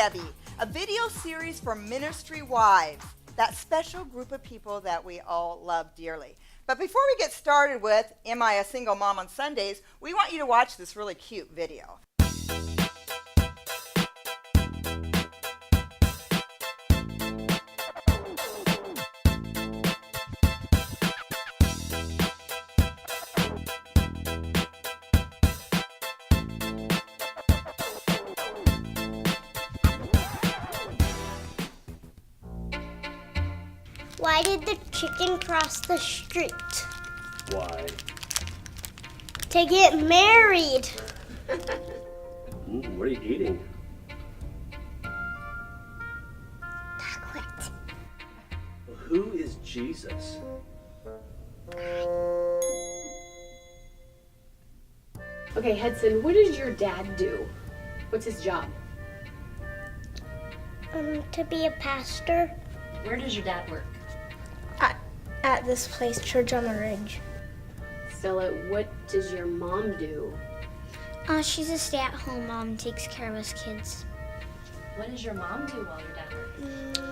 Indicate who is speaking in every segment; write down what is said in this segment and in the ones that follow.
Speaker 1: Debbie, a video series for ministry wives, that special group of people that we all love dearly. But before we get started with Am I a Single Mom on Sundays, we want you to watch this really cute video.
Speaker 2: Why did the chicken cross the street?
Speaker 3: Why?
Speaker 2: To get married.
Speaker 3: What are you eating?
Speaker 2: Chocolate.
Speaker 3: Who is Jesus?
Speaker 4: Okay, Hudson, what does your dad do? What's his job?
Speaker 2: To be a pastor.
Speaker 5: Where does your dad work?
Speaker 2: At this place, Church on the Ridge.
Speaker 4: Stella, what does your mom do?
Speaker 2: She's a stay-at-home mom, takes care of us kids.
Speaker 5: What does your mom do while your dad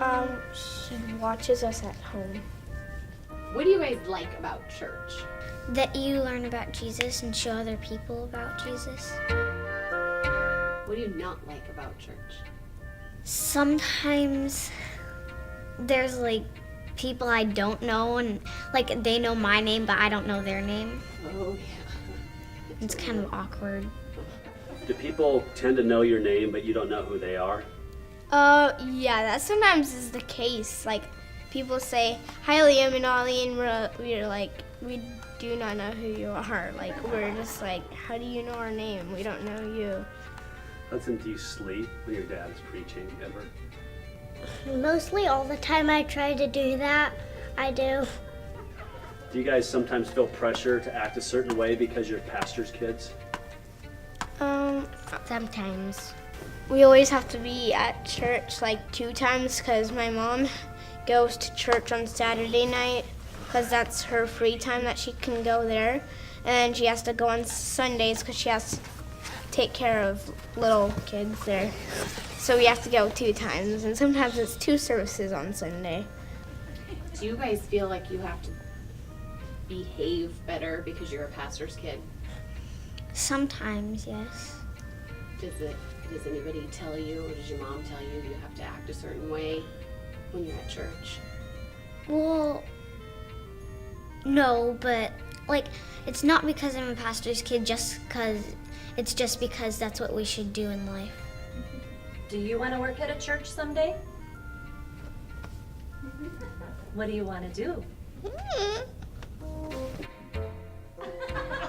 Speaker 5: works?
Speaker 2: She watches us at home.
Speaker 4: What do you guys like about church?
Speaker 2: That you learn about Jesus and show other people about Jesus.
Speaker 4: What do you not like about church?
Speaker 2: Sometimes there's people I don't know, and they know my name but I don't know their name.
Speaker 4: Oh yeah.
Speaker 2: It's kind of awkward.
Speaker 3: Do people tend to know your name but you don't know who they are?
Speaker 6: Yeah, that sometimes is the case. People say, "Hi, Liam and Ollie," and we're like, we do not know who you are. We're just like, "How do you know our name? We don't know you."
Speaker 3: Hudson, do you sleep when your dad is preaching ever?
Speaker 2: Mostly all the time I try to do that. I do.
Speaker 3: Do you guys sometimes feel pressure to act a certain way because you're pastor's kids?
Speaker 2: Sometimes.
Speaker 6: We always have to be at church 2 times because my mom goes to church on Saturday night because that's her free time that she can go there. And she has to go on Sundays because she has to take care of little kids there. So we have to go 2 times, and sometimes it's 2 services on Sunday.
Speaker 4: Do you guys feel like you have to behave better because you're a pastor's kid?
Speaker 2: Sometimes, yes.
Speaker 4: Does anybody tell you, or does your mom tell you you have to act a certain way when you're at church?
Speaker 2: Well, no, but it's not because I'm a pastor's kid, it's just because that's what we should do in life.
Speaker 5: Do you want to work at a church someday? What do you want to do?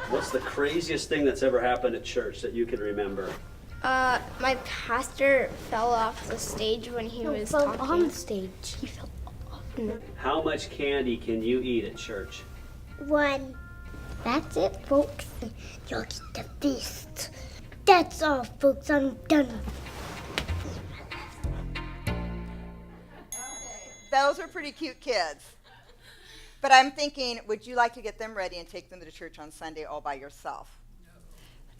Speaker 3: What's the craziest thing that's ever happened at church that you can remember?
Speaker 6: My pastor fell off the stage when he was talking.
Speaker 2: On stage.
Speaker 6: He fell off.
Speaker 3: How much candy can you eat at church?
Speaker 2: 1. That's it, folks. You'll get the feast. That's all, folks. I'm done.
Speaker 1: Those are pretty cute kids. But I'm thinking, would you like to get them ready and take them to church on Sunday all by yourself?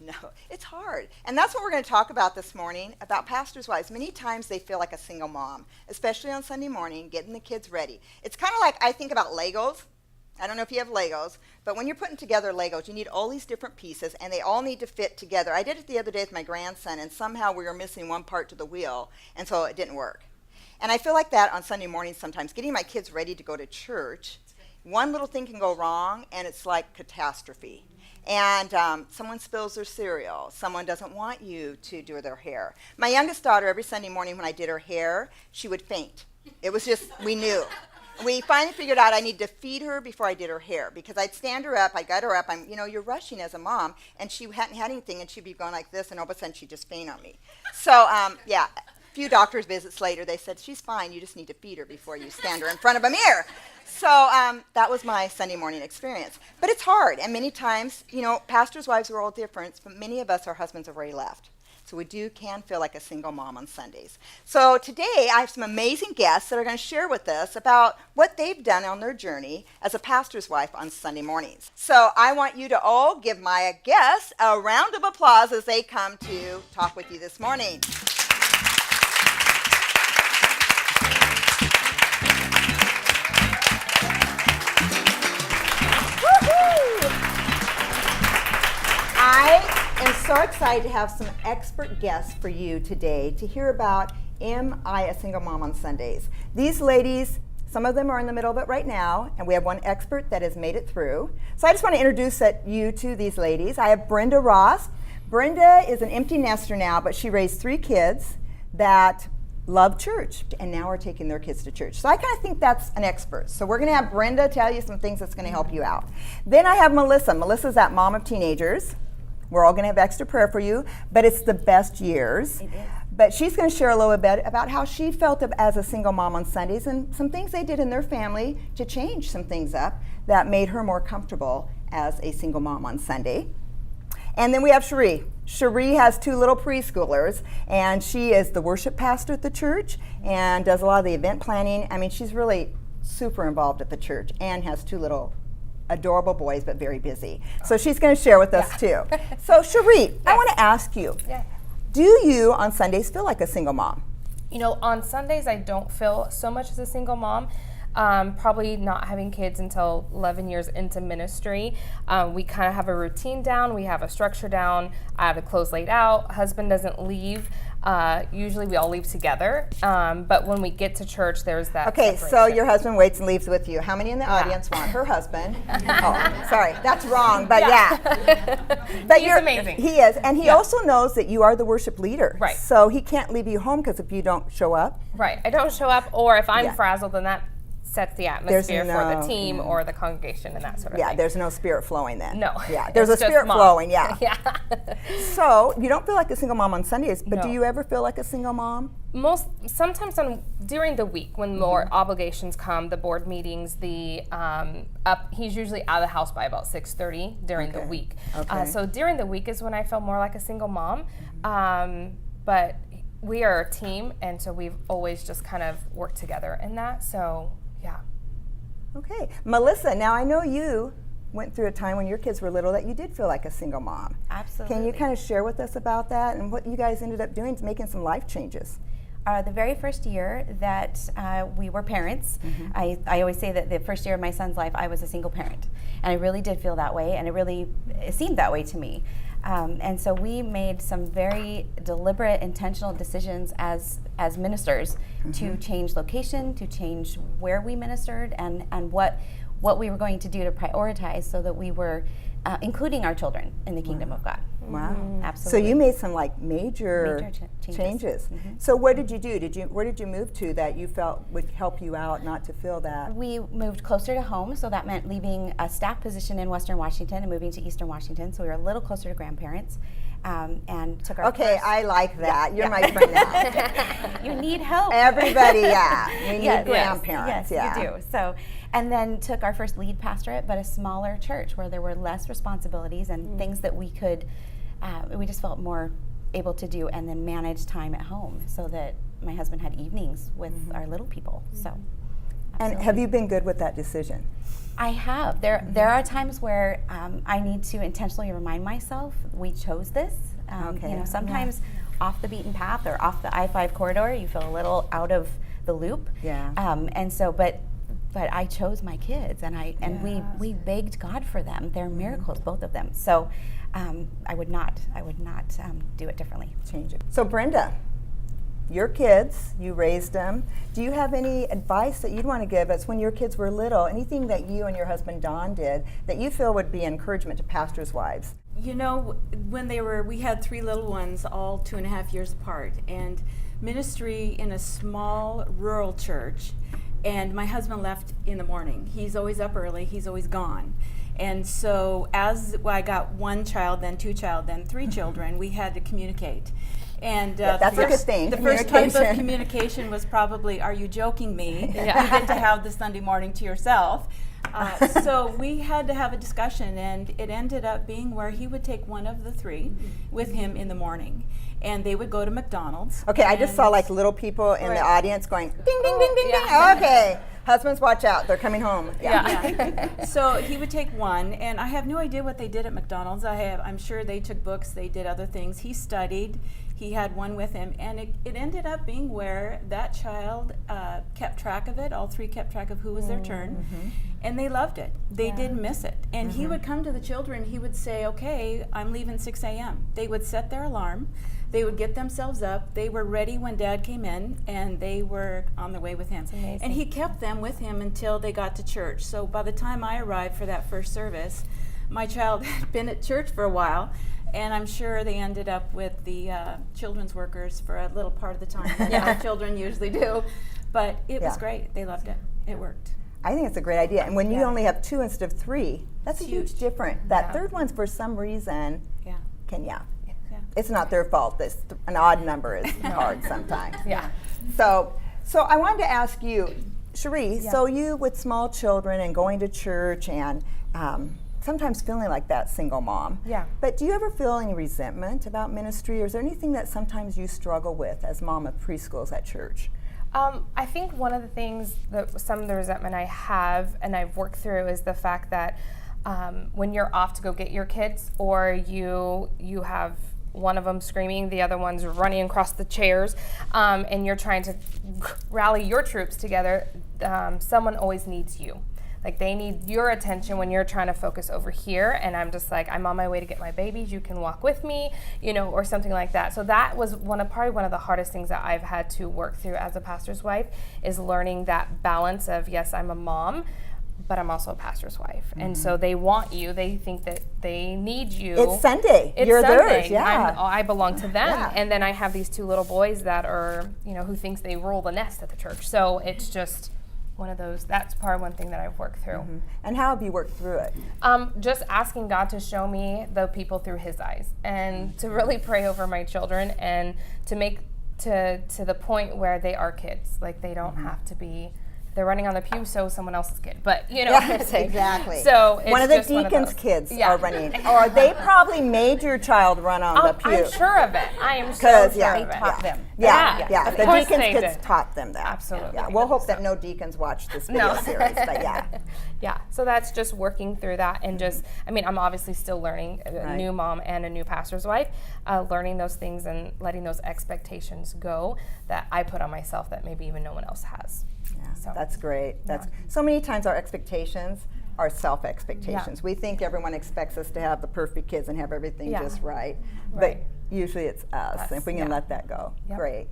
Speaker 1: No, it's hard. And that's what we're going to talk about this morning, about pastors' wives. Many times they feel like a single mom, especially on Sunday morning, getting the kids ready. It's kind of like I think about Legos. I don't know if you have Legos, but when you're putting together Legos, you need all these different pieces, and they all need to fit together. I did it the other day with my grandson, and somehow we were missing one part to the wheel, and so it didn't work. And I feel like that on Sunday mornings sometimes, getting my kids ready to go to church. One little thing can go wrong, and it's like catastrophe. And someone spills their cereal. Someone doesn't want you to do their hair. My youngest daughter, every Sunday morning when I did her hair, she would faint. It was just, we knew. We finally figured out I needed to feed her before I did her hair, because I'd stand her up, I'd get her up, you're rushing as a mom, and she hadn't had anything, and she'd be going like this, and all of a sudden she'd just faint on me. So, yeah. Few doctor's visits later, they said, she's fine, you just need to feed her before you stand her in front of a mirror. So that was my Sunday morning experience. But it's hard, and many times, pastors' wives are all different, but many of us, our husbands have already left. So we can feel like a single mom on Sundays. So today, I have some amazing guests that are going to share with us about what they've done on their journey as a pastor's wife on Sunday mornings. So I want you to all give my guests a round of applause as they come to talk with you this morning. so excited to have some expert guests for you today to hear about Am I a Single Mom on Sundays? These ladies, some of them are in the middle of it right now, and we have one expert that has made it through. So I just want to introduce you to these ladies. I have Brenda Roth. Brenda is an empty nester now, but she raised 3 kids that love church and now are taking their kids to church. So I kind of think that's an expert. So we're going to have Brenda tell you some things that's going to help you out. Then I have Melissa. Melissa's that mom of teenagers. We're all going to have extra prayer for you, but it's the best years. It is. But she's going to share a little bit about how she felt as a single mom on Sundays and some things they did in their family to change some things up that made her more comfortable as a single mom on Sunday. And then we have Cheri. Cheri has 2 little preschoolers, and she is the worship pastor at the church and does a lot of the event planning. I mean, she's really super involved at the church and has 2 little adorable boys, but very busy. So she's going to share with us too. So Cheri, I want to ask you, do you on Sundays feel like a single mom?
Speaker 7: You know, on Sundays I don't feel so much as a single mom. Probably not having kids until 11 years into ministry. We kind of have a routine down. We have a structure down. I have the clothes laid out. Husband doesn't leave. Usually we all leave together. But when we get to church, there's that
Speaker 1: Okay,
Speaker 7: separation.
Speaker 1: so your husband waits and leaves with you. How many in the audience want her husband? Oh, sorry, that's wrong, but But
Speaker 7: He's amazing.
Speaker 1: He is, and he also knows that you are the worship leader.
Speaker 7: Right.
Speaker 1: So he can't leave you home because if you don't show up.
Speaker 7: Right. I don't show up, or if I'm frazzled, then that sets the atmosphere for the team or the congregation and that sort of thing.
Speaker 1: Yeah, there's no spirit flowing then.
Speaker 7: No.
Speaker 1: Yeah, there's a
Speaker 7: It's just
Speaker 1: spirit
Speaker 7: mom.
Speaker 1: flowing, yeah.
Speaker 7: Yeah.
Speaker 1: So you don't feel like a single mom on Sundays, but do
Speaker 7: No.
Speaker 1: you ever feel like a single mom?
Speaker 7: Sometimes during the week when more obligations come, the board meetings, he's usually out of the house by about 6:30 during the week.
Speaker 1: Okay.
Speaker 7: So during the week is when I feel more like a single mom. But we are a team, and so we've always just kind of worked together in that. So yeah.
Speaker 1: Okay, Melissa, now I know you went through a time when your kids were little that you did feel like a single mom.
Speaker 8: Absolutely.
Speaker 1: Can you kind of share with us about that and what you guys ended up doing to making some life changes?
Speaker 8: The very first year that we were parents, I always say that the first year of my son's life, I was a single parent. And I really did feel that way, and it seemed that way to me. And so we made some very deliberate, intentional decisions as ministers to change location, to change where we ministered, and what we were going to do to prioritize so that we were including our children in the kingdom of God.
Speaker 1: Wow.
Speaker 8: Absolutely.
Speaker 1: So you made some like major changes. So what did you do? Where did you move to that you felt would help you out not to feel that?
Speaker 8: We moved closer to home, so that meant leaving a staff position in Western Washington and moving to Eastern Washington, so we were a little closer to grandparents. And took our
Speaker 1: Okay,
Speaker 8: first,
Speaker 1: I like that. You're my friend now.
Speaker 8: You need help.
Speaker 1: Everybody, we need
Speaker 8: Yes,
Speaker 1: grandparents.
Speaker 8: Yes, you do. So, and then took our first lead pastorate, but a smaller church where there were less responsibilities and things that we could, we just felt more able to do, and then manage time at home so that my husband had evenings with our little people. So,
Speaker 1: And have you been good with that decision?
Speaker 8: I have. There are times where I need to intentionally remind myself we chose this. Sometimes off the beaten path or off the I-5 corridor, you feel a little out of the loop.
Speaker 1: Yeah.
Speaker 8: And so, but I chose my kids, and we begged God for them. They're miracles, both of them. So I would not do it differently.
Speaker 1: Change it. So Brenda, your kids, you raised them. Do you have any advice that you'd want to give us when your kids were little? Anything that you and your husband Don did that you feel would be encouragement to pastors' wives?
Speaker 9: You know, we had 3 little ones, all 2.5 years apart, and ministry in a small rural church, and my husband left in the morning. He's always up early, he's always gone. And so as I got 1 child, then 2 child, then 3 children, we had to communicate. And
Speaker 1: that's a good thing.
Speaker 9: The first type of communication was probably, "Are you joking me? You get to have the Sunday morning to yourself." So we had to have a discussion, and it ended up being where he would take one of the 3 with him in the morning, and they would go to McDonald's.
Speaker 1: Okay, I just saw like little people in the audience going ding, ding, ding, ding, ding. Okay, husbands, watch out, they're coming home.
Speaker 9: Yeah. So he would take one, and I have no idea what they did at McDonald's. I'm sure they took books, they did other things. He studied, He had one with him, and it ended up being where that child kept track of it. All three kept track of who was their turn, and they loved it. They didn't miss it. And he would come to the children, he would say, okay, I'm leaving 6 a.m. They would set their alarm. They would get themselves up. They were ready when Dad came in, and they were on their way with him. And he kept them with him until they got to church. So by the time I arrived for that first service, my child had been at church for a while, and I'm sure they ended up with the children's workers for a little part of the time. Our children usually do. But it was great. They loved it. It worked.
Speaker 1: I think it's a great idea. And when you only have 2 instead of 3, that's a huge difference. That third one's for some reason it's not their fault. This an odd number is hard sometimes. So I wanted to ask you, Cheri, so you with small children and going to church and sometimes feeling like that single mom. But do you ever feel any resentment about ministry, or is there anything that sometimes you struggle with as mom of preschools at church?
Speaker 7: I think one of the things that some of the resentment I have and I've worked through is the fact that when you're off to go get your kids, or you have one of them screaming, the other one's running across the chairs, and you're trying to rally your troops together, someone always needs you. Like, they need your attention when you're trying to focus over here, and I'm just like, I'm on my way to get my babies, you can walk with me, or something like that. So that was probably one of the hardest things that I've had to work through as a pastor's wife, is learning that balance of, yes, I'm a mom, but I'm also a pastor's wife. And so they want you, they think that they need you.
Speaker 1: It's Sunday. You're theirs,
Speaker 7: I belong to them. And then I have these 2 little boys that are, who thinks they rule the nest at the church. So it's just one of those, that's probably one thing that I've worked through.
Speaker 1: And how have you worked through it?
Speaker 7: Just asking God to show me the people through his eyes, and to really pray over my children, and to make to the point where they are kids. Like, they don't have to be, they're running on the pew, so someone else's kid. But what I'm saying.
Speaker 1: Exactly.
Speaker 7: So it's
Speaker 1: one of the
Speaker 7: just
Speaker 1: deacons' kids are running, or they probably made your child run on the pew.
Speaker 7: I'm sure of it. I am so sure
Speaker 8: they
Speaker 7: of it.
Speaker 8: taught them.
Speaker 1: The
Speaker 7: course
Speaker 1: deacons'
Speaker 7: they
Speaker 1: kids
Speaker 7: did.
Speaker 1: taught them that.
Speaker 7: Absolutely.
Speaker 1: We'll hope that no deacons watch this video series, but
Speaker 7: so that's just working through that, and just, I'm obviously still learning, a new mom and a new pastor's wife, learning those things and letting those expectations go that I put on myself that maybe even no one else has. So
Speaker 1: that's great. So many times our expectations are self-expectations. We think everyone expects us to have the perfect kids and have everything just right. But usually it's us. And if we can let that go, great.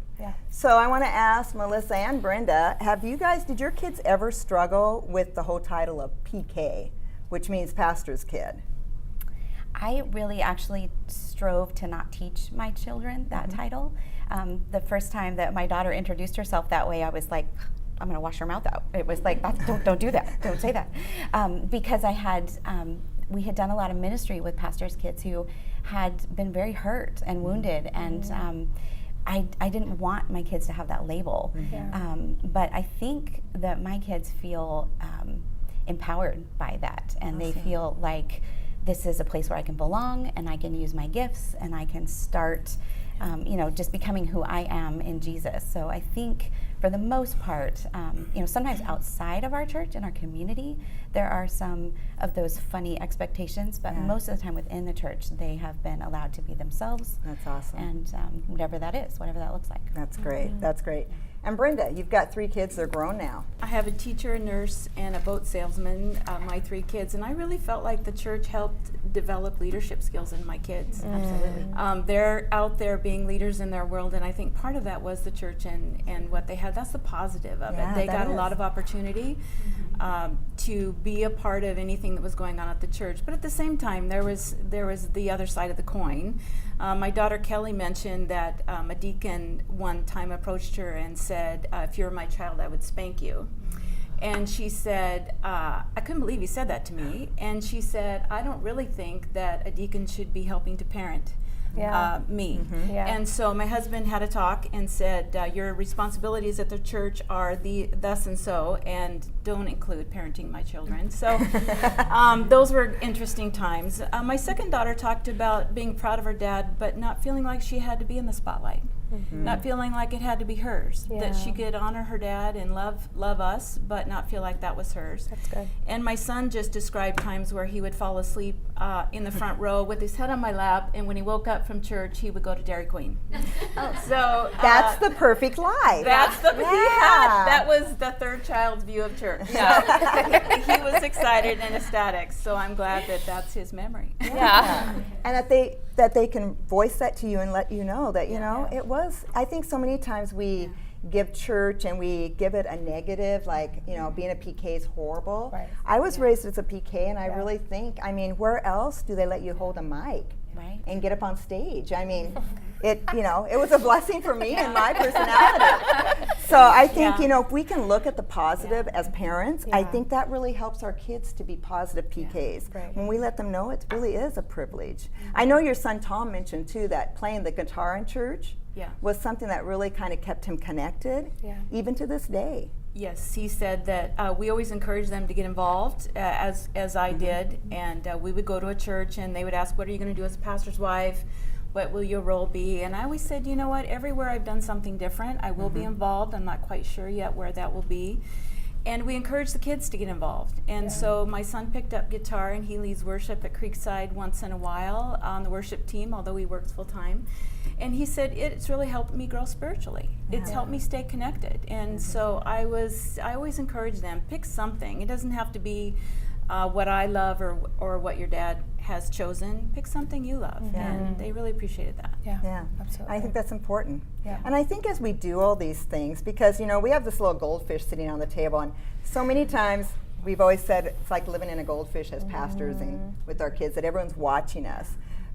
Speaker 1: So I want to ask Melissa and Brenda, did your kids ever struggle with the whole title of PK, which means pastor's kid?
Speaker 8: I really actually strove to not teach my children that title. The first time that my daughter introduced herself that way, I was like, I'm going to wash her mouth out. It was like, don't do that. Don't say that. Because we had done a lot of ministry with pastors' kids who had been very hurt and wounded, and I didn't want my kids to have that label. But I think that my kids feel empowered by that, and they feel like this is a place where I can belong, and I can use my gifts, and I can start just becoming who I am in Jesus. So I think for the most part, sometimes outside of our church and our community, there are some of those funny expectations, but most of the time within the church, they have been allowed to be themselves.
Speaker 1: That's awesome.
Speaker 8: And whatever that is, whatever that looks like.
Speaker 1: That's great. That's great. And Brenda, you've got 3 kids. They're grown now.
Speaker 9: I have a teacher, a nurse, and a boat salesman, my 3 kids, and I really felt like the church helped develop leadership skills in my kids.
Speaker 8: Absolutely.
Speaker 9: They're out there being leaders in their world, and I think part of that was the church and what they had. That's the positive of it. They got a lot of opportunity to be a part of anything that was going on at the church. But at the same time, there was the other side of the coin. My daughter Kelly mentioned that a deacon one time approached her and said, if you were my child, I would spank you. And she said, I couldn't believe he said that to me. And she said, I don't really think that a deacon should be helping to parent me. And so my husband had a talk and said, your responsibilities at the church are thus and so, and don't include parenting my children. So those were interesting times. My second daughter talked about being proud of her dad, but not feeling like she had to be in the spotlight. not feeling like it had to be hers, that
Speaker 7: Yeah.
Speaker 9: she could honor her dad and love us, but not feel like that was hers.
Speaker 7: That's good.
Speaker 9: And my son just described times where he would fall asleep in the front row with his head on my lap, and when he woke up from church, he would go to Dairy Queen. So
Speaker 1: That's the perfect life.
Speaker 9: that was the third child's view of church. He was excited and ecstatic, so I'm glad that that's his memory.
Speaker 7: Yeah.
Speaker 1: And that they can voice that to you and let you know that, you know, it was, I think so many times we give church and we give it a negative, like, you know, being a PK is horrible.
Speaker 7: Right.
Speaker 1: I was raised as a PK, and I really think, I mean, where else do they let you hold a mic and get up on stage? I mean, it was a blessing for me and my personality. So I think, you know, if we can look at the positive as parents, I think that really helps our kids to be positive PKs.
Speaker 7: Right.
Speaker 1: When we let them know it really is a privilege. I know your son Tom mentioned too that playing the guitar in church was something that really kind of kept him connected, even to this day.
Speaker 9: Yes, he said that we always encourage them to get involved, as I did, and we would go to a church and they would ask, what are you going to do as a pastor's wife? What will your role be? And I always said, you know what, everywhere I've done something different, I will be involved. I'm not quite sure yet where that will be. And we encourage the kids to get involved. And so my son picked up guitar, and he leads worship at Creekside once in a while on the worship team, although he works full time. And he said, it's really helped me grow spiritually. It's helped me stay connected. And so I always encourage them, pick something. It doesn't have to be what I love or what your dad has chosen. Pick something you love. And they really appreciated that.
Speaker 1: Yeah,
Speaker 7: absolutely.
Speaker 1: I think that's important.
Speaker 7: Yeah.
Speaker 1: And I think as we do all these things, because, you know, we have this little goldfish sitting on the table, and so many times we've always said it's like living in a goldfish as pastors and with our kids, that everyone's watching us.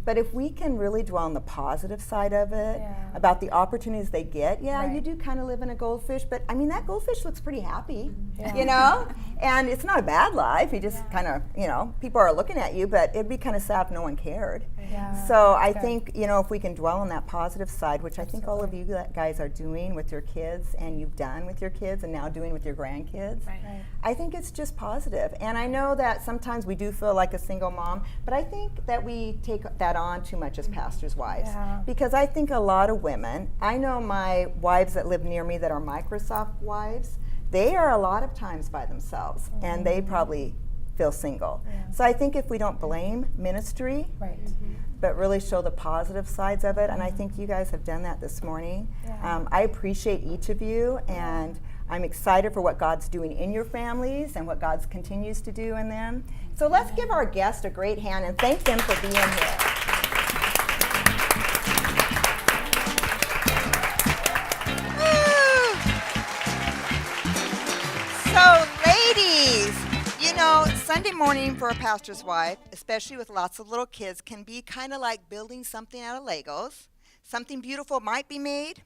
Speaker 1: But if we can really dwell on the positive side of it, about the opportunities they get, you do kind of live in a goldfish, but I mean, that goldfish looks pretty happy, you know? And it's not a bad life. You just kind of, you know, people are looking at you, but it'd be kind of sad if no one cared. So I think, you know, if we can dwell on that positive side, which I think all of you guys are doing with your kids, and you've done with your kids, and now doing with your grandkids, I think it's just positive. And I know that sometimes we do feel like a single mom, but I think that we take that on too much as pastors' wives. Because I think a lot of women, I know my wives that live near me that are Microsoft wives, they are a lot of times by themselves, and they probably feel single. So I think if we don't blame ministry, but really show the positive sides of it, and I think you guys have done that this morning. I appreciate each of you, and I'm excited for what God's doing in your families and what God continues to do in them. So let's give our guests a great hand and thank them for being here. So, ladies, you know, Sunday morning for a pastor's wife, especially with lots of little kids, can be kind of like building something out of Legos. Something beautiful might be made,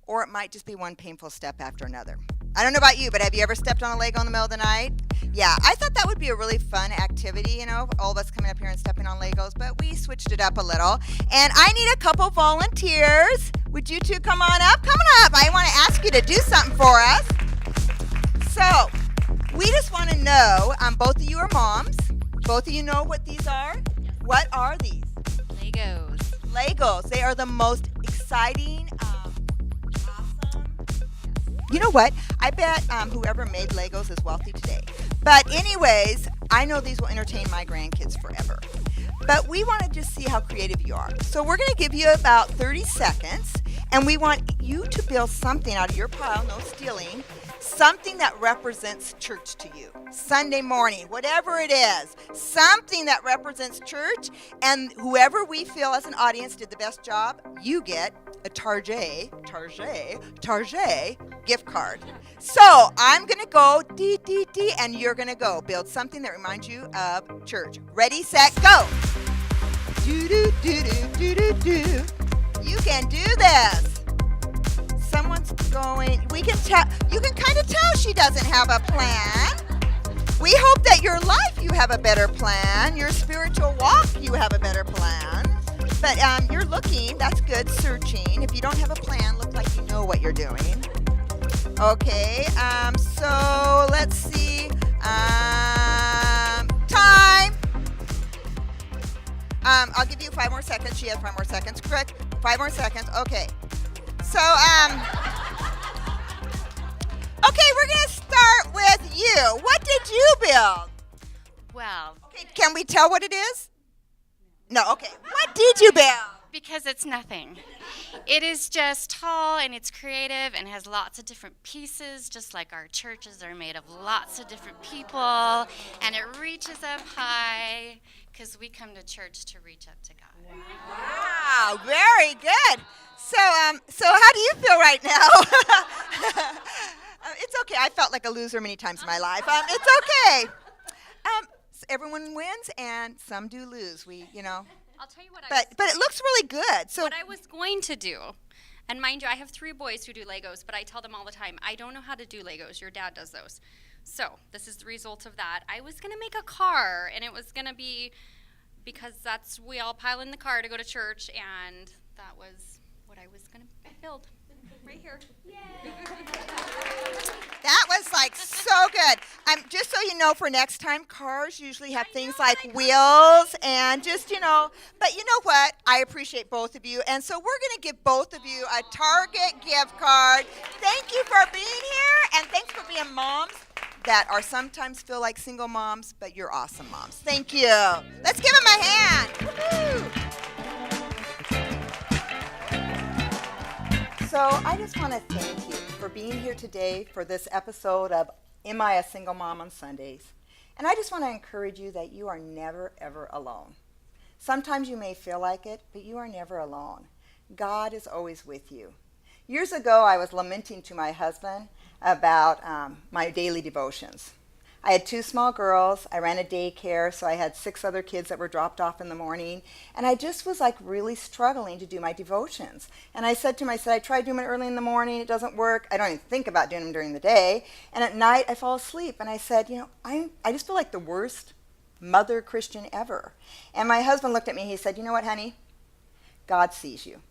Speaker 1: or it might just be one painful step after another. I don't know about you, but have you ever stepped on a Lego in the middle of the night? Yeah, I thought that would be a really fun activity, you know, all of us coming up here and stepping on Legos, but we switched it up a little. And I need a couple volunteers. Would you two come on up? Come on up. I want to ask you to do something for us. So, we just want to know, both of you are moms. Both of you know what these are? What are these?
Speaker 10: Legos.
Speaker 1: Legos. They are the most exciting, awesome. You know what? I bet whoever made Legos is wealthy today. But anyways, I know these will entertain my grandkids forever. But we want to just see how creative you are. So we're going to give you about 30 seconds, and we want you to build something out of your pile, no stealing, something that represents church to you. Sunday morning, whatever it is, something that represents church, and whoever we feel as an audience did the best job, you get a Target gift card. So I'm going to go D, and you're going to go. Build something that reminds you of church. Ready, set, go. Do, do, do, do, do, do. You can do this. Someone's going, you can kind of tell she doesn't have a plan. We hope that your life you have a better plan. Your spiritual walk you have a better plan. But you're looking, that's good, searching. If you don't have a plan, look like you know what you're doing. Okay, so let's see. Time. I'll give you 5 more seconds. She has 5 more seconds. Correct? 5 more seconds. Okay. So, okay, we're going to start with you. What did you build?
Speaker 10: Well,
Speaker 1: Okay, can we tell what it is? No, okay. What did you build?
Speaker 10: because it's nothing. It is just tall and it's creative and has lots of different pieces, just like our churches are made of lots of different people. And it reaches up high because we come to church to reach up to God.
Speaker 1: Wow, very good. So how do you feel right now? It's okay. I felt like a loser many times in my life. It's okay. Everyone wins and some do lose.
Speaker 11: I'll tell you what
Speaker 1: But it looks really good. So
Speaker 11: what I was going to do, and mind you, I have 3 boys who do Legos, but I tell them all the time, I don't know how to do Legos. Your dad does those. So this is the result of that. I was going to make a car, and it was going to be because we all pile in the car to go to church, and that was what I was going to build right here.
Speaker 1: that was like so good. Just so you know, for next time, cars usually have things like wheels and just, But you know what? I appreciate both of you. And so we're going to give both of you a Target gift card. Thank you for being here. And thanks for being moms that are sometimes feel like single moms, but you're awesome moms. Thank you. Let's give them a hand. Woo-hoo. So I just want to thank you for being here today for this episode of Am I a Single Mom on Sundays? And I just want to encourage you that you are never, ever alone. Sometimes you may feel like it, but you are never alone. God is always with you. Years ago, I was lamenting to my husband about my daily devotions. I had 2 small girls. I ran a daycare, so I had 6 other kids that were dropped off in the morning. And I just was like really struggling to do my devotions. And I said to him, I tried doing it early in the morning. It doesn't work. I don't even think about doing them during the day. And at night, I fall asleep. And I said, I just feel like the worst mother Christian ever. And my husband looked at me. He said, you know what, honey? God sees you.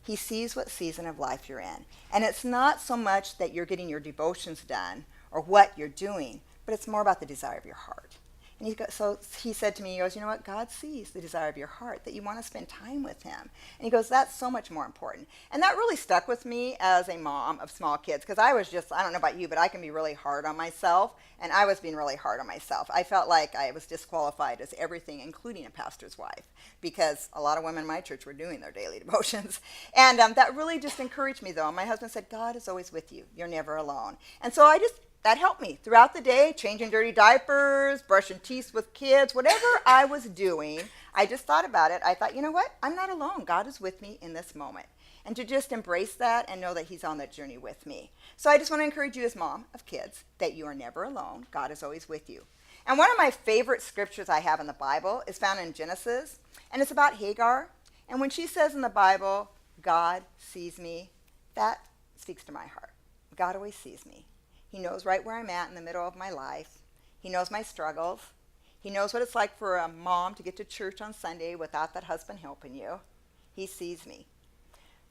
Speaker 1: He sees what season of life you're in. And it's not so much that you're getting your devotions done or what you're doing, but it's more about the desire of your heart. And so he said to me, he goes, you know what? God sees the desire of your heart, that you want to spend time with him. And he goes, that's so much more important. And that really stuck with me as a mom of small kids, because I was just, I don't know about you, but I can be really hard on myself. And I was being really hard on myself. I felt like I was disqualified as everything, including a pastor's wife, because a lot of women in my church were doing their daily devotions. And that really just encouraged me, though. My husband said, God is always with you. You're never alone. And so that helped me throughout the day, changing dirty diapers, brushing teeth with kids, whatever I was doing. I just thought about it. I thought, you know what? I'm not alone. God is with me in this moment. And to just embrace that and know that he's on that journey with me. So I just want to encourage you as mom of kids that you are never alone. God is always with you. And one of my favorite scriptures I have in the Bible is found in Genesis. And it's about Hagar. And when she says in the Bible, God sees me, that speaks to my heart. God always sees me. He knows right where I'm at in the middle of my life. He knows my struggles. He knows what it's like for a mom to get to church on Sunday without that husband helping you. He sees me.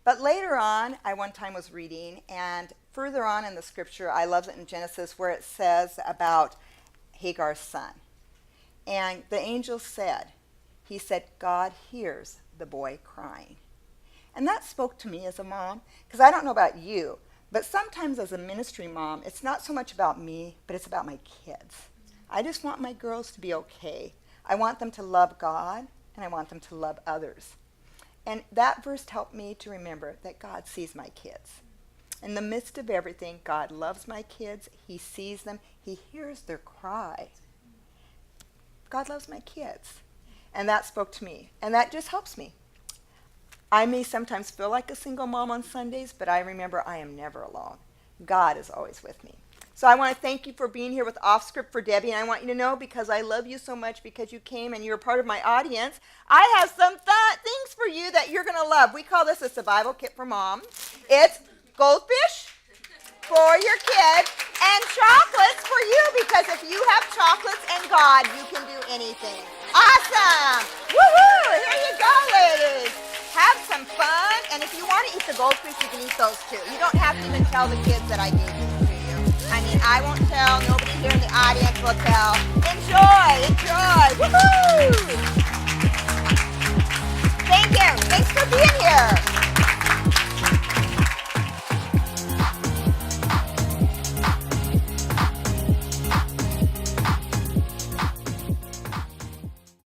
Speaker 1: But later on, I one time was reading, and further on in the scripture, I love it in Genesis where it says about Hagar's son. And the angel said, God hears the boy crying. And that spoke to me as a mom, because I don't know about you, but sometimes as a ministry mom, it's not so much about me, but it's about my kids. I just want my girls to be okay. I want them to love God, and I want them to love others. And that verse helped me to remember that God sees my kids. In the midst of everything, God loves my kids. He sees them. He hears their cry. God loves my kids. And that spoke to me. And that just helps me. I may sometimes feel like a single mom on Sundays, but I remember I am never alone. God is always with me. So I want to thank you for being here with Off Script for Debbie, and I want you to know, because I love you so much, because you came and you're part of my audience, I have some things for you that you're going to love. We call this a survival kit for mom. It's goldfish for your kids and chocolates for you, because if you have chocolates and God, you can do anything. Awesome! Woohoo! Here you go, ladies. Have some fun, and if you want to eat the goldfish, you can eat those too. You don't have to even tell the kids that I gave these to you. I mean, I won't tell. Nobody here in the audience will tell. Enjoy! Woohoo!